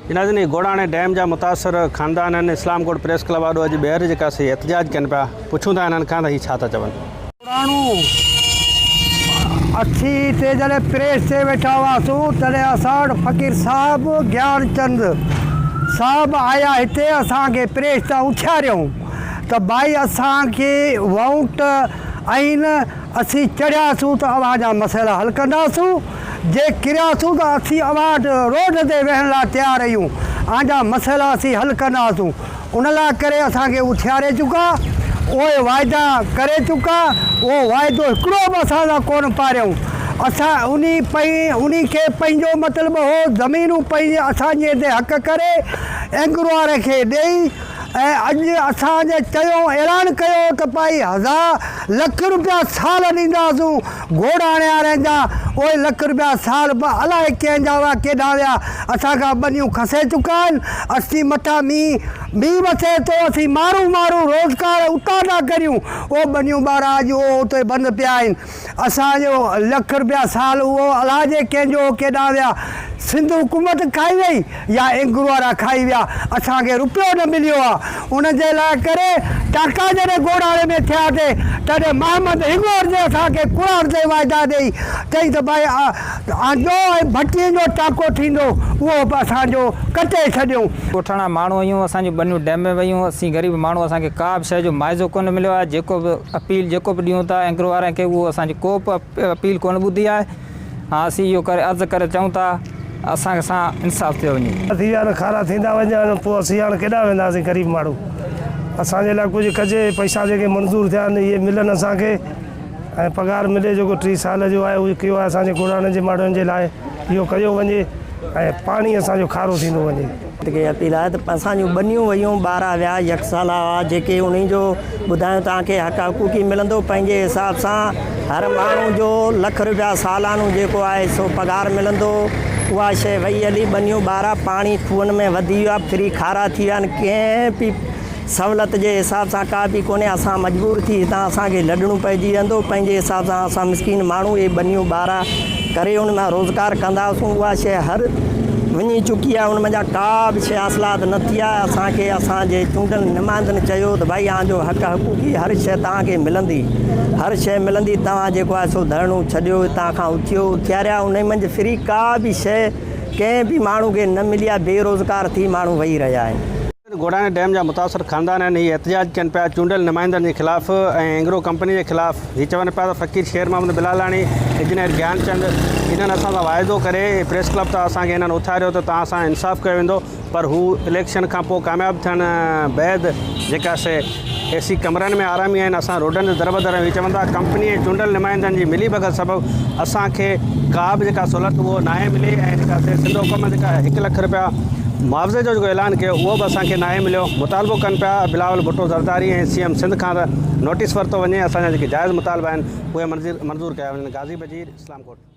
नाज़रीन गोड़ाणे डैम जा मुतासर खानदान आहिनि इस्लामकोट प्रेस क्लब वारो अॼु ॿीहर जेका से एहतजाज कनि पिया पुछूं था हिननि खां त हीअ छा था चवनि। असी ते जॾहिं प्रेस ते वेठा हुआसीं तॾहिं असां वटि फ़कीर साहब ज्ञानचंद साहब आया हिते असांखे प्रेस तां उछारियऊं त भाई असांखे वोट आहिनि असीं चढ़ियासीं त अव्हां जा मसइला हल कंदासीं जे किरियासीं त असीं अव्हां वटि रोड ते वेहण लाइ तयारु आहियूं अव्हांजा मसइला असीं हल कंदासीं उन लाइ करे असांखे उथियारे चुका उहे वाइदा करे चुका उहो वाइदो हिकिड़ो बि असां सां कोन पारियऊं असां उन खे पंहिंजो मतिलबु हो ज़मीनूं पंहिंजे असांजे हिते हक़ करे एंग्रो वारे खे ॾेई ऐं अॼु असांजे चयो ऐलान कयो त भाई 1000 लख रुपया साल ॾींदासीं घोड़ाणे वारनि जा उहे लख रुपया साल अलाए कंहिंजा हुआ केॾा विया असांखां बनियूं खसे चुका आहिनि असीं मथां मींहुं वसे थो असीं माण्हू रोज़गार उतां था करियूं उहो बनियूं ॿारहं अॼु उहो उते बंदि पिया आहिनि असांजो लख रुपया साल उहो अलाए कंहिंजो केॾा विया सिंध हुकूमत खाई वई या एंग्रो वारा खाई विया असांखे रुपयो न मिलियो आहे उनजे लाइ करे टाका जॾहिं गोड़ाणे में थियासीं तॾहिं मोहम्मद हिंगोर जे असांखे क़ुर ते वाइदा ॾेई चई त भाई आंजो ऐं भट्टीअ जो टाको थींदो उहो बि असांजो कटे छॾियूं। ॻोठाणा माण्हू आहियूं असांजूं बनियूं डैम में वयूं असीं ग़रीब माण्हू असांखे का बि शइ जो मुआवज़ो कोन मिलियो आहे जेको बि अपील जेको बि ॾियूं था एंग्रो वारनि खे उहो असांजी को बि अपील कोन ॿुधी आहे हा असीं इहो करे अर्ज़ु करे चऊं था असांखे सां इंसाफ़ थियो वञे थी विया आहिनि खारा थींदा वञनि पोइ असीं हाणे केॾा वेंदासीं ग़रीब माण्हू असांजे लाइ कुझु कजे पैसा जेके मंज़ूर थिया आहिनि इहे मिलनि असांखे ऐं पघार मिले जेको 3 साल जो आहे उहो कयो आहे असांजे गोड़ाणे जे माण्हुनि जे लाइ इहो कयो वञे ऐं पाणी असांजो खारो थींदो वञे। खे अपील आहे त असांजूं बनियूं वयूं 12 विया यकसाला हुआ जेके उन्हीं जो ॿुधायूं तव्हांखे हक़ हक़ूक़ी मिलंदो पंहिंजे हिसाब सां हर माण्हू जो लख रुपया सालानो जेको आहे सो पघार मिलंदो उहा शइ वई हली बनियूं 12 पाणी खूहनि में वधी वियो आहे फ्री खारा थी विया आहिनि कंहिं बि सहूलियत जे हिसाब सां का बि कोन्हे असां मजबूर थी हितां असांखे लॾणो पइजी वेंदो पंहिंजे हिसाब सां असां मिसकिन माण्हू इहे बनियूं 12 करे उन मां रोज़गार कंदासीं उहा शइ हर वञी चुकी आहे उन जा का बि शइ हासिलात न थी आहे असांखे असांजे चूंडियल नुमाइंदनि चयो त भाई तव्हांजो हक़ हक़ूक़ी हर शइ तव्हांखे मिलंदी हर शइ मिलंदी तव्हां जेको आहे सो धरणो छॾियो हितां खां उथियारिया उन मंझि फ्री का बि शइ कंहिं बि माण्हू खे न मिली आहे बेरोज़गार थी माण्हू वेही रहिया आहिनि। गोड़ाणे डैम जा मुतासर खानदान आहिनि हीअ एहतजाज कनि पिया चूंडियल नुमाइंदनि जे ख़िलाफ़ु ऐं एंग्रो कंपनी जे ख़िलाफ़ु हीअ चवनि पिया त फ़कीर शेर मोहम्मद बिलालाणी इंजीनियर ज्ञानचंद इन्हनि असां सां वाइदो करे प्रेस क्लब तां असांखे हिननि उथारियो त तव्हां सां इंसाफ़ कयो वेंदो पर हू इलेक्शन खां पोइ कामयाबु थियण बैदि जेका से एसी कमरनि में आरामी आहिनि असां रोडनि ते दर बदर हीअ चवनि था कंपनी ऐं चूंडियल नुमाइंदनि जी मिली भगत सबबु असांखे का बि जेका सहूलियत उहो नाहे मिली ऐं जेका सिंध हुकूमत जेका 1 लख रुपया मुआवज़े जो जेको ऐलान कयो उहो बि असांखे नाहे मिलियो मुतालबो कनि पिया बिलावल भुट्टो ज़रदारी ऐं CM सिंध खां त नोटिस वरितो वञे असांजा जेके जाइज़ मुतालबा आहिनि उहे मंज़ूर कया वञनि। गाज़ी बजीर इस्लामकोट।